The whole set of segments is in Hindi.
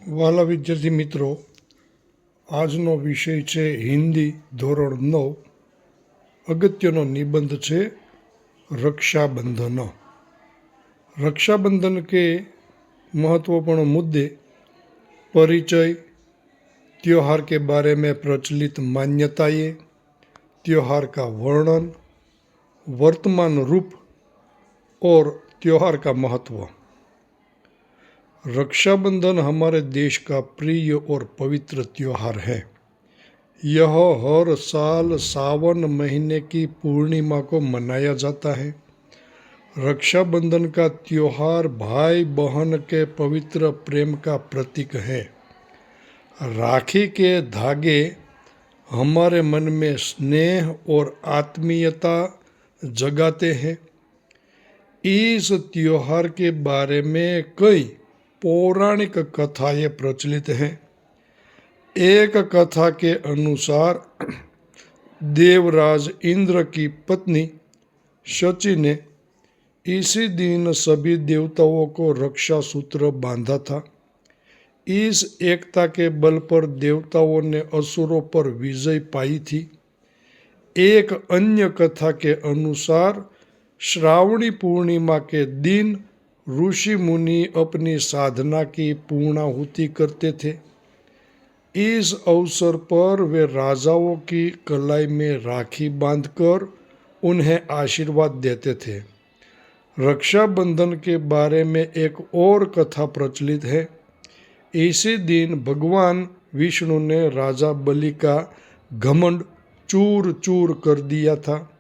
વાલા વિદ્યાર્થી મિત્રો, આજનો વિષય છે હિન્દી ધોરણ 9. અગત્યનો નિબંધ છે रक्षाबंधन। रक्षाबंधन के महत्वपूर्ण मुद्दे, परिचय, त्योहार के बारे में प्रचलित मान्यताएं, त्योहार का वर्णन, वर्तमान रूप और त्योहार का महत्व। रक्षाबंधन हमारे देश का प्रिय और पवित्र त्योहार है। यह हर साल सावन महीने की पूर्णिमा को मनाया जाता है। रक्षाबंधन का त्योहार भाई बहन के पवित्र प्रेम का प्रतीक है। राखी के धागे हमारे मन में स्नेह और आत्मीयता जगाते हैं। इस त्योहार के बारे में कई पौराणिक कथाएं प्रचलित हैं। एक कथा के अनुसार देवराज इंद्र की पत्नी शची ने इसी दिन सभी देवताओं को रक्षा सूत्र बांधा था। इस एकता के बल पर देवताओं ने असुरों पर विजय पाई थी। एक अन्य कथा के अनुसार श्रावणी पूर्णिमा के दिन ऋषि मुनि अपनी साधना की पूर्णाहुति करते थे। इस अवसर पर वे राजाओं की कलाई में राखी बांधकर उन्हें आशीर्वाद देते थे। रक्षाबंधन के बारे में एक और कथा प्रचलित है। इसी दिन भगवान विष्णु ने राजा बलि का घमंड चूर चूर कर दिया था।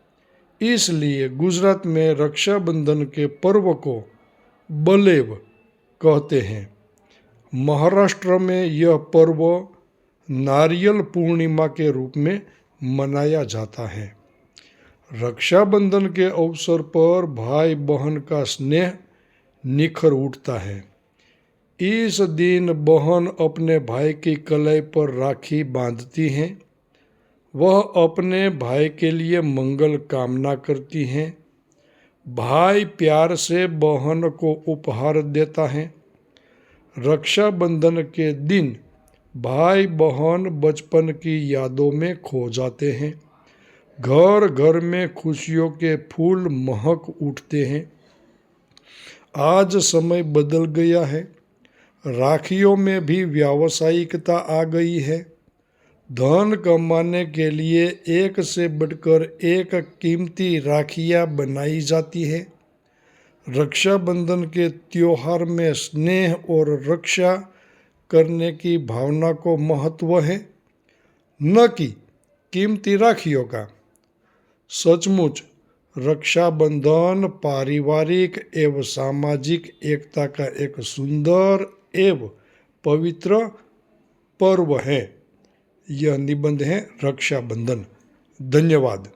इसलिए गुजरात में रक्षाबंधन के पर्व को बलेव कहते हैं। महाराष्ट्र में यह पर्व नारियल पूर्णिमा के रूप में मनाया जाता है। रक्षाबंधन के अवसर पर भाई बहन का स्नेह निखर उठता है। इस दिन बहन अपने भाई की कलाई पर राखी बांधती हैं। वह अपने भाई के लिए मंगल कामना करती हैं। भाई प्यार से बहन को उपहार देता है। रक्षाबंधन के दिन भाई बहन बचपन की यादों में खो जाते हैं। घर घर में खुशियों के फूल महक उठते हैं। आज समय बदल गया है। राखियों में भी व्यावसायिकता आ गई है। धन कमाने के लिए एक से बढ़कर एक कीमती राखियाँ बनाई जाती है। रक्षाबंधन के त्योहार में स्नेह और रक्षा करने की भावना को महत्व है, न कि कीमती राखियों का। सचमुच रक्षाबंधन पारिवारिक एवं सामाजिक एकता का एक सुंदर एवं पवित्र पर्व है। यह निबंध है रक्षाबंधन। धन्यवाद।